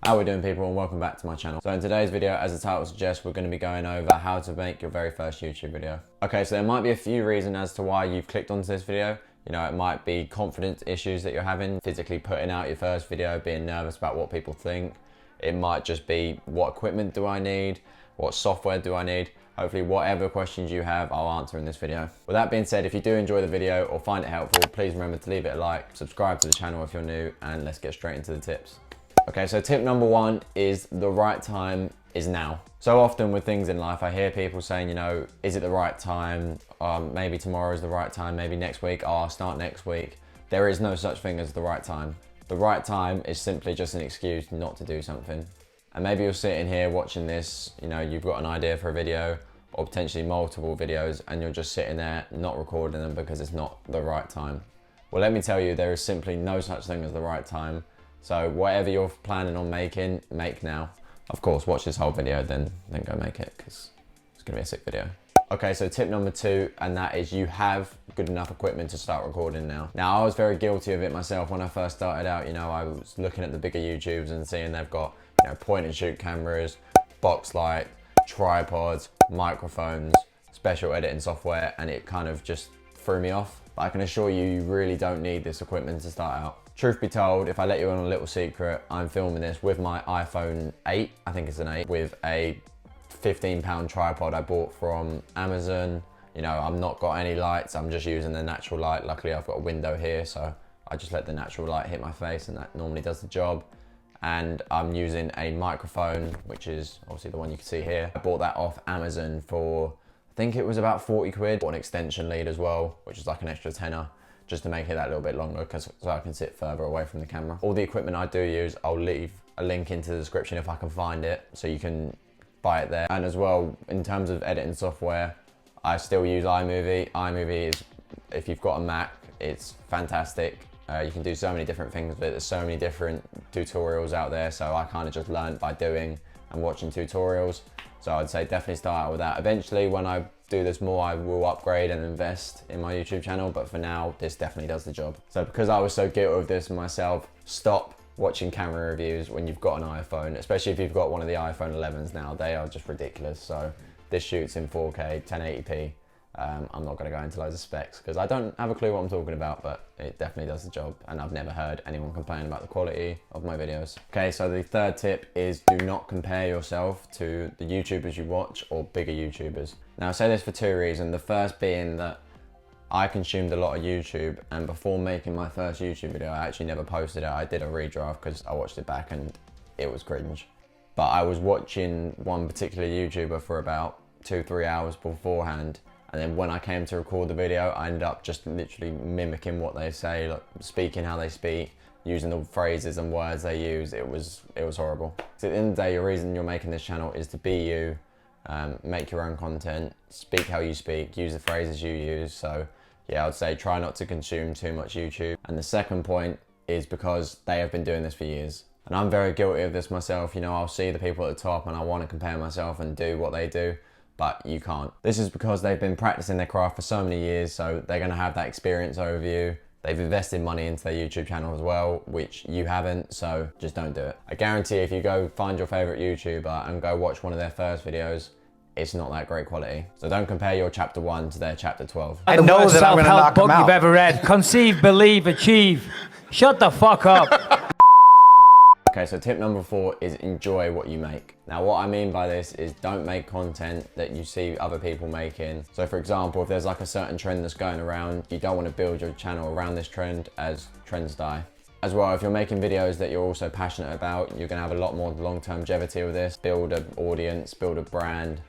How we doing, people, and welcome back to my channel. So in today's video, as the title suggests, we're going to be going over how to make your very first YouTube video. Okay, so there might be a few reasons as to why you've clicked onto this video. You know, it might be confidence issues that you're having, physically putting out your first video, being nervous about what people think. It might just be, what equipment do I need? What software do I need? Hopefully whatever questions you have, I'll answer in this video. With that being said, if you do enjoy the video or find it helpful, please remember to leave it a like, subscribe to the channel if you're new, and let's get straight into the tips. Okay, so tip number one is the right time is now. So often with things in life, I hear people saying, you know, is it the right time? Maybe tomorrow is the right time, maybe next week, I'll start next week. There is no such thing as the right time. The right time is simply just an excuse not to do something. And maybe you're sitting here watching this, you know, you've got an idea for a video or potentially multiple videos and you're just sitting there not recording them because it's not the right time. Well, let me tell you, there is simply no such thing as the right time. So whatever you're planning on making, make now. Of course, watch this whole video, then go make it, because it's gonna be a sick video. Okay, so tip number two, and that is you have good enough equipment to start recording now. Now, I was very guilty of it myself when I first started out. You know, I was looking at the bigger YouTubes and seeing they've got, you know, point and shoot cameras, box light, tripods, microphones, special editing software, and it kind of just threw me off. But I can assure you, you really don't need this equipment to start out. Truth be told, if I let you in on a little secret, I'm filming this with my iPhone 8, I think it's an 8, with a £15 tripod I bought from Amazon. You know, I've not got any lights, I'm just using the natural light. Luckily I've got a window here, so I just let the natural light hit my face and that normally does the job. And I'm using a microphone, which is obviously the one you can see here. I bought that off Amazon for, I think it was about 40 quid. Bought an extension lead as well, which is like an extra tenner, just to make it that little bit longer, so I can sit further away from the camera. All the equipment I do use, I'll leave a link into the description if I can find it, so you can buy it there. And as well, in terms of editing software, I still use iMovie. iMovie is, if you've got a Mac, it's fantastic. You can do so many different things with it. There's so many different tutorials out there, so I kind of just learned by doing and watching tutorials. So I'd say definitely start out with that. Eventually, when I do this more, I will upgrade and invest in my YouTube channel, but for now, this definitely does the job. So because I was so guilty of this myself, stop watching camera reviews when you've got an iPhone, especially if you've got one of the iPhone 11s now. They are just ridiculous. So this shoots in 4K, 1080p. I'm not going to go into loads of specs because I don't have a clue what I'm talking about, but it definitely does the job, and I've never heard anyone complain about the quality of my videos. Okay, so the third tip is do not compare yourself to the YouTubers you watch or bigger YouTubers. Now I say this for two reasons. The first being that I consumed a lot of YouTube, and before making my first YouTube video, I actually never posted it. I did a redraft because I watched it back and it was cringe. But I was watching one particular YouTuber for about 2-3 hours beforehand. And then when I came to record the video, I ended up just literally mimicking what they say, like speaking how they speak, using the phrases and words they use. It was horrible. So at the end of the day, the reason you're making this channel is to be you, make your own content, speak how you speak, use the phrases you use. So yeah, I'd say try not to consume too much YouTube. And the second point is because they have been doing this for years. And I'm very guilty of this myself. You know, I'll see the people at the top and I want to compare myself and do what they do, but you can't. This is because they've been practicing their craft for so many years, so they're gonna have that experience over you. They've invested money into their YouTube channel as well, which you haven't, so just don't do it. I guarantee if you go find your favorite YouTuber and go watch one of their first videos, it's not that great quality. So don't compare your chapter 1 to their chapter 12. I know that I'm gonna knock them out. You've ever read. Conceive, believe, achieve. Shut the fuck up. Okay, so tip number 4 is enjoy what you make. Now what I mean by this is don't make content that you see other people making. So for example, if there's like a certain trend that's going around, you don't want to build your channel around this trend, as trends die. As well, if you're making videos that you're also passionate about, you're gonna have a lot more long-term longevity with this. Build an audience, build a brand,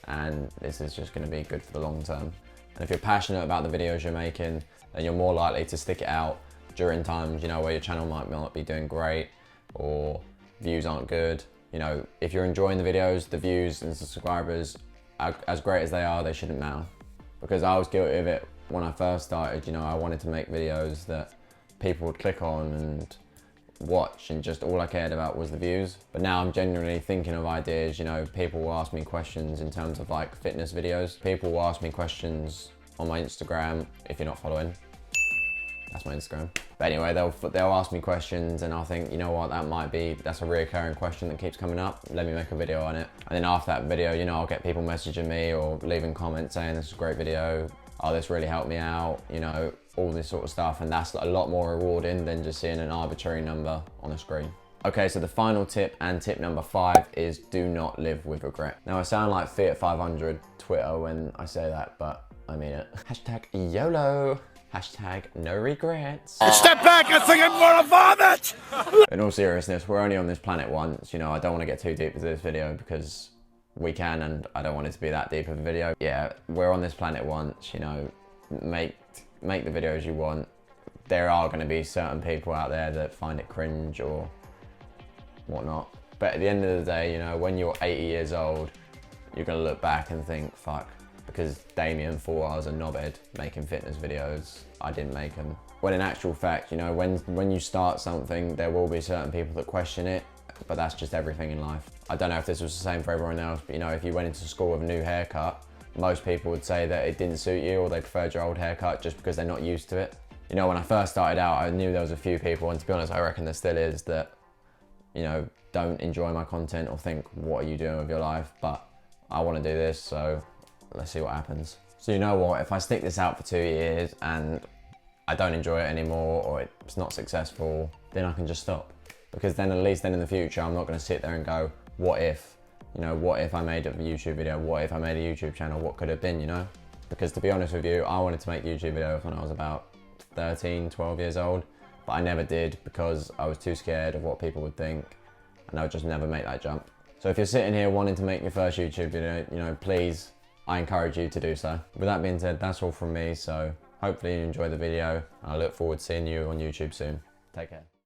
and this is just gonna be good for the long term. And if you're passionate about the videos you're making, then you're more likely to stick it out during times, you know, where your channel might not be doing great, or views aren't good. You know, if you're enjoying the videos, the views and subscribers, as great as they are, they shouldn't matter. Because I was guilty of it when I first started. You know, I wanted to make videos that people would click on and watch, and just all I cared about was the views. But now I'm genuinely thinking of ideas. You know, people will ask me questions in terms of like fitness videos. People will ask me questions on my Instagram, if you're not following. That's my Instagram. But anyway, they'll ask me questions and I'll think, you know what, that's a reoccurring question that keeps coming up. Let me make a video on it. And then after that video, you know, I'll get people messaging me or leaving comments saying this is a great video. Oh, this really helped me out, you know, all this sort of stuff. And that's a lot more rewarding than just seeing an arbitrary number on the screen. Okay, so the final tip, and tip number 5, is do not live with regret. Now I sound like Fiat 500 Twitter when I say that, but I mean it. Hashtag YOLO. Hashtag no regrets. Step back, I think I'm gonna vomit! In all seriousness, we're only on this planet once. You know, I don't want to get too deep into this video because we can, and I don't want it to be that deep of a video. Yeah, we're on this planet once, you know, make the videos you want. There are going to be certain people out there that find it cringe or whatnot. But at the end of the day, you know, when you're 80 years old, you're going to look back and think, fuck, because Damien thought I was a knobhead making fitness videos, I didn't make them. When in actual fact, you know, when you start something, there will be certain people that question it, but that's just everything in life. I don't know if this was the same for everyone else, but you know, if you went into school with a new haircut, most people would say that it didn't suit you or they preferred your old haircut just because they're not used to it. You know, when I first started out, I knew there was a few people, and to be honest, I reckon there still is, that, you know, don't enjoy my content or think, what are you doing with your life? But I want to do this, so let's see what happens. So you know what, if I stick this out for 2 years and I don't enjoy it anymore or it's not successful, then I can just stop. Because then at least then in the future, I'm not going to sit there and go, what if? You know, what if I made a YouTube video? What if I made a YouTube channel? What could have been, you know? Because to be honest with you, I wanted to make YouTube videos when I was about 13, 12 years old, but I never did because I was too scared of what people would think, and I would just never make that jump. So if you're sitting here wanting to make your first YouTube video, you know, please, I encourage you to do so. With that being said, that's all from me, so hopefully you enjoy the video. I look forward to seeing you on YouTube soon. Take care.